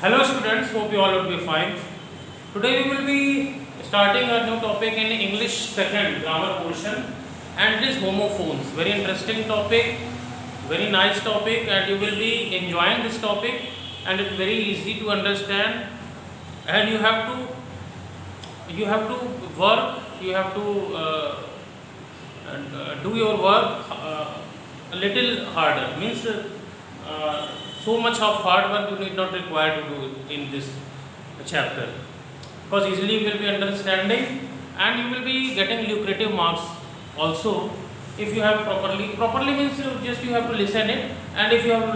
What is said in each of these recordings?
Hello students, hope you all will be fine. Today we will be starting a new topic in English second grammar portion, and it is homophones. Very interesting topic, very nice topic, and you will be enjoying this topic, and it's very easy to understand, and you have to work, you have to do your work a little harder, means so much of hard work you need not require to do in this chapter, because easily you will be understanding and you will be getting lucrative marks also if you have properly means you have to listen it, and if you have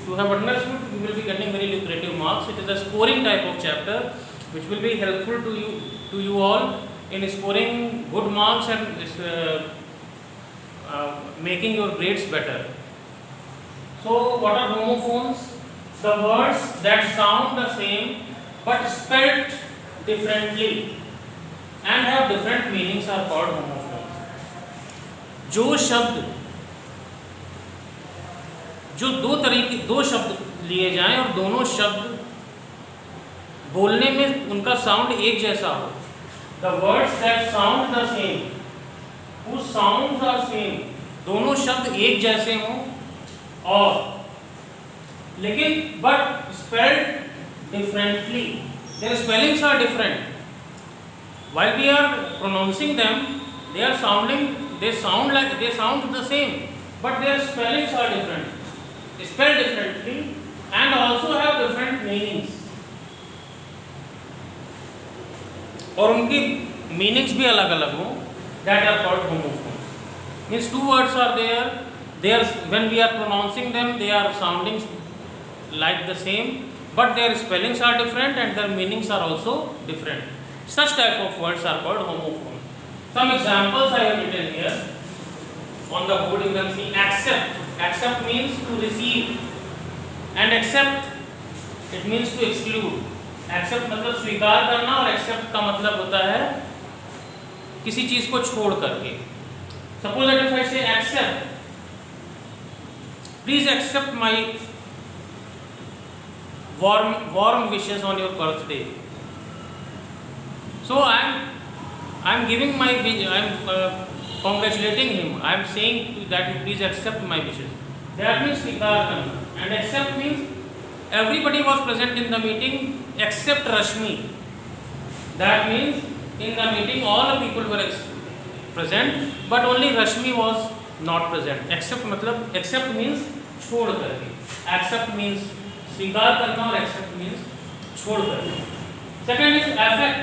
you have understood, you will be getting very lucrative marks. It is a scoring type of chapter which will be helpful to you all in scoring good marks and making your grades better. So what are homophones? The words that sound the same but spelled differently and have different meanings are called homophones. जो दो शब्द लिए जाएं और दोनों शब्द बोलने में उनका साउंड एक जैसा हो, the words that sound the same, whose sounds are same, दोनों शब्द एक जैसे हों और लेकिन but spelled differently, their spellings are different. While we are pronouncing them, they sound the same, but their spellings are different, spelled differently, and also have different meanings. और उनकी meanings भी अलग अलग हों, that are called homophones. Means two words are there, when we are pronouncing them, they are sounding like the same, but their spellings are different and their meanings are also different. Such type of words are called homophones. Some examples I have written here on the board. You can see accept. Accept means to receive, and accept it means to exclude. Accept मतलब स्वीकार करना, और accept का मतलब होता है किसी चीज को छोड़ करके. Suppose that if I say accept, please accept my warm wishes on your birthday. So I'm giving my I'm congratulating him. I'm saying that you please accept my wishes. That means स्वीकार करना. And accept means everybody was present in the meeting except Rashmi. That means in the meeting all the people were present, but only Rashmi was not present. Accept मतलब accept means छोड़ करके. Accept means स्वीकार करना और accept means छोड़ करके. Second is affect.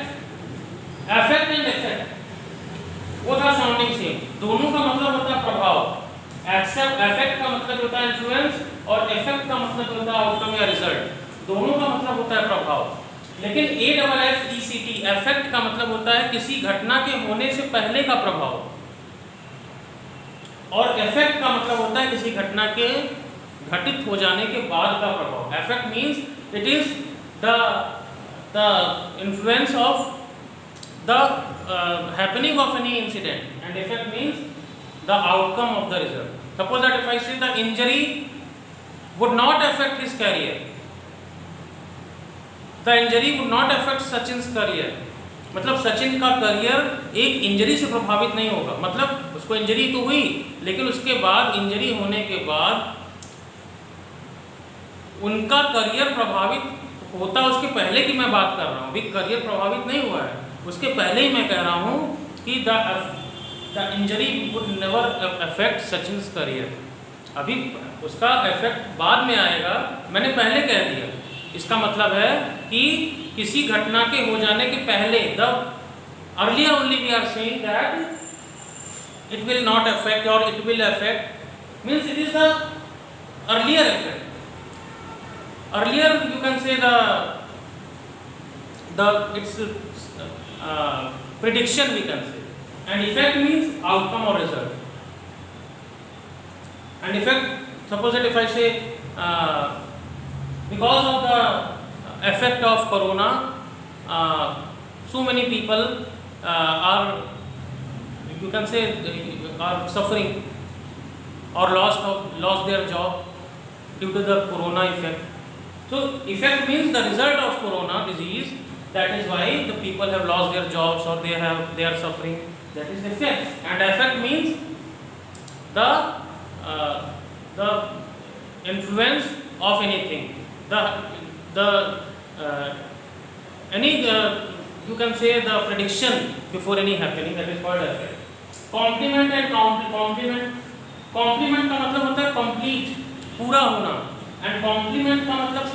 Affect and effect both are sounding same. दोनों का मतलब होता है प्रभाव. Affect का मतलब होता है influence और effect का मतलब होता है outcome या result. दोनों का मतलब होता है प्रभाव. लेकिन AFFECT effect का मतलब होता है किसी घटना के होने से पहले का प्रभाव, और effect का मतलब होता है किसी घटना के घटित हो जाने के बाद का प्रभाव. Effect means it is the influence of the happening of any incident, and effect means the outcome of the result. Suppose that if I say the injury would not affect his career, the injury would not affect Sachin's career. मतलब सचिन का career एक injury से प्रभावित नहीं होगा. मतलब उसको injury तो हुई, लेकिन उसके बाद इंजरी होने के बाद उनका करियर प्रभावित होता. उसके पहले की मैं बात कर रहा हूँ, अभी करियर प्रभावित नहीं हुआ है, उसके पहले ही मैं कह रहा हूँ कि the injury would never affect Sachin's career. अभी उसका इफेक्ट बाद में आएगा, मैंने पहले कह दिया. इसका मतलब है कि किसी घटना के हो जाने के पहले, the earlier only we are saying that it will not affect और it will affect, means it is the earlier effect. Earlier you can say its prediction we can say, and effect means outcome or result. And effect, suppose that if I say because of the effect of corona, so many people are, you can say, are suffering or lost their job due to the corona effect. So effect means the result of corona disease. That is why the people have lost their jobs or they are suffering. That is effect. And effect means the influence of anything. Any you can say the prediction before any happening. That is called effect. Complement and complement. Complement का मतलब होता है complete, पूरा होना. And complement का मतलब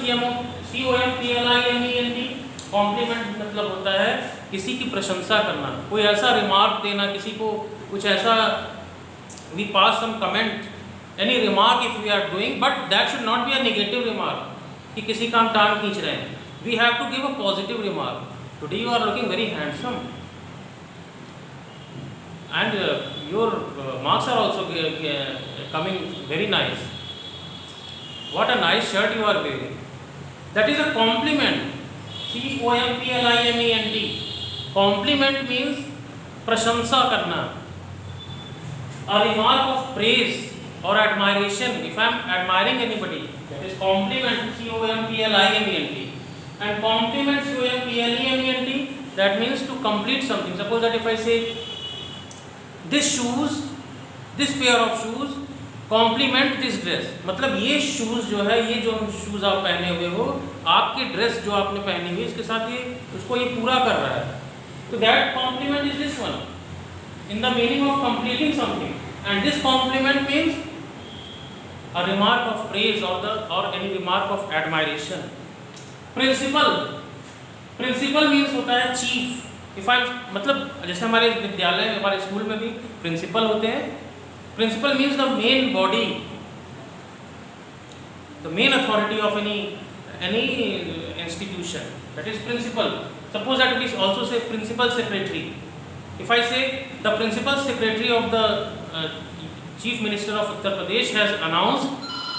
COMPLIMENT. Complement मतलब होता है किसी की प्रशंसा करना, कोई ऐसा रिमार्क देना, किसी को कुछ ऐसा, we pass some comment, any remark if we are doing, but that should not be a negative remark कि किसी का हम टांग खींच रहे हैं. We have to give a positive remark. Today you are looking very handsome and your marks are also coming very nice. What a nice shirt you are wearing. That is a compliment. COMPLIMENT. Compliment means प्रशंसा करना. A remark of praise or admiration. If I am admiring anybody, that is compliment. COMPLIMENT. And compliment COMPLEMENT. That means to complete something. Suppose that if I say this pair of shoes compliment this dress, मतलब ये shoes जो है, ये जो shoes आप पहने हुए हो, आपकी ड्रेस जो आपने पहनी हुई इसके साथ ये उसको ये पूरा कर रहा है. तो that complement is this one in the meaning of completing something. And this complement means a remark of praise और any remark of admiration. Principal means होता है चीफ. इफ आई मतलब जैसे हमारे विद्यालय में, हमारे स्कूल में भी प्रिंसिपल होते हैं. Principal means the main body, the main authority of any institution. That is principal. Suppose that we also say principal secretary. If I say the principal secretary of the Chief Minister of Uttar Pradesh has announced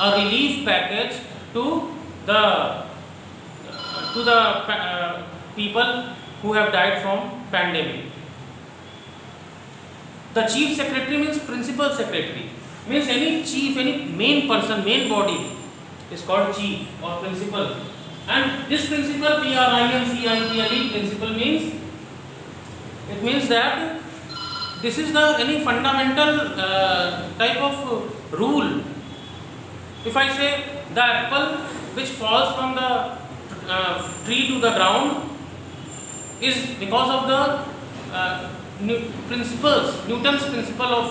a relief package to the people who have died from pandemic. The chief secretary means principal secretary, means any chief, any main person, main body is called chief or principal. And this principal, PRINCIPLE, principal means, it means that this is the any fundamental type of rule. If I say the apple which falls from the tree to the ground is because of the Newton's principle of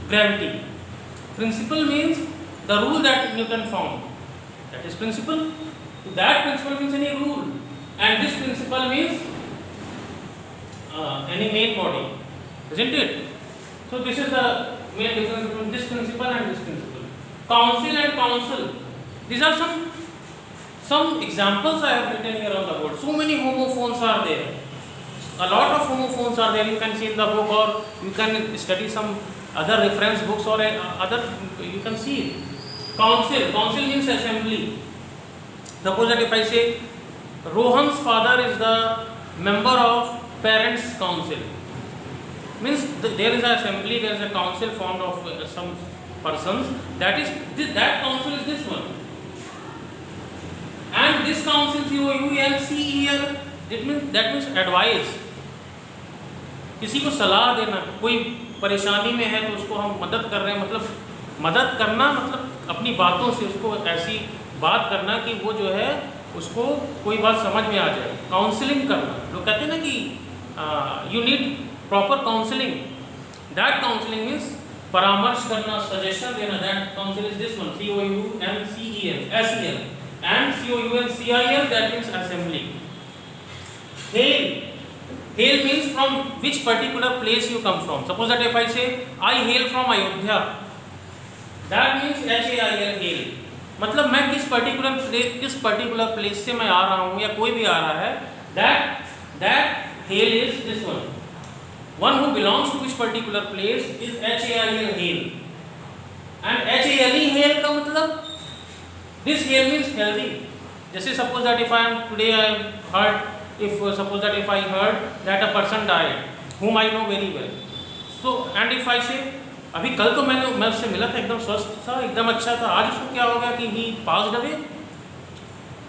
gravity. Principle means the rule that Newton found. That is principle. So that principle means any rule, and this principle means any main body, isn't it? So this is the main difference between this principle and this principle. Council and council. These are some examples I have written here on the board. So many homophones are there. A lot of homophones are there. You can see in the book, or you can study some other reference books, or other you can see it. Council means assembly. Suppose that if I say Rohan's father is the member of parents council, means there is an assembly, there is a council formed of some persons. That council is this one. And this council, COUNCEL, that means advice. किसी को सलाह देना, कोई परेशानी में है तो उसको हम मदद कर रहे हैं, मतलब मदद करना मतलब अपनी बातों से उसको ऐसी बात करना कि वो जो है उसको कोई बात समझ में आ जाए. काउंसलिंग करना, लोग कहते हैं ना कि you need proper counselling. That counselling means परामर्श करना, सजेशन देना. That council is this one, COUNCEL, SEL, and COUNCIL, that means assembly. Hail means from which particular place you come from. Suppose that if I say I hail from Ayodhya, that means HAIL, hail. मतलब मैं किस particular place से मैं आ रहा हूँ या कोई भी आ रहा है. That hail is this one. One who belongs to which particular place is HAIL, hail. And HALE, hail का मतलब this hail means healthy. जैसे suppose that if I heard that a person died whom I know very well, so and if I say अभी कल तो मैं उससे मिला था, एकदम स्वस्थ था, एकदम अच्छा था, आज उसको क्या हो गया कि he passed away,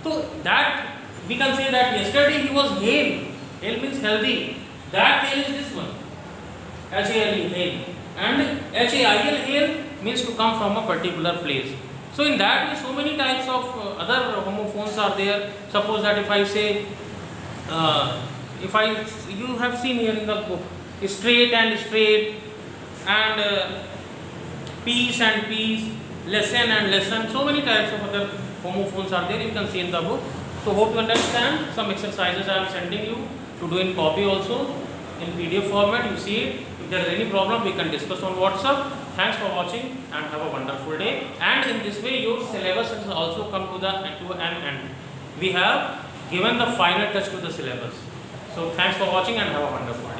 So that we can say that yesterday he was hale. Hale means healthy. That hale is this one. HALE, hale. And HAIL, hale means to come from a particular place. So in that way, so many types of other homophones are there. Suppose that if I say, you have seen here in the book, straight and straight, and peace and peace, lesson and lesson. So many types of other homophones are there. You can see in the book. So hope you understand. Some exercises I am sending you to do in copy also in PDF format. You see it. If there is any problem, we can discuss on WhatsApp. Thanks for watching and have a wonderful day. And in this way, your syllabus has also come to an end. We have given the final touch to the syllabus. So thanks for watching and have a wonderful day.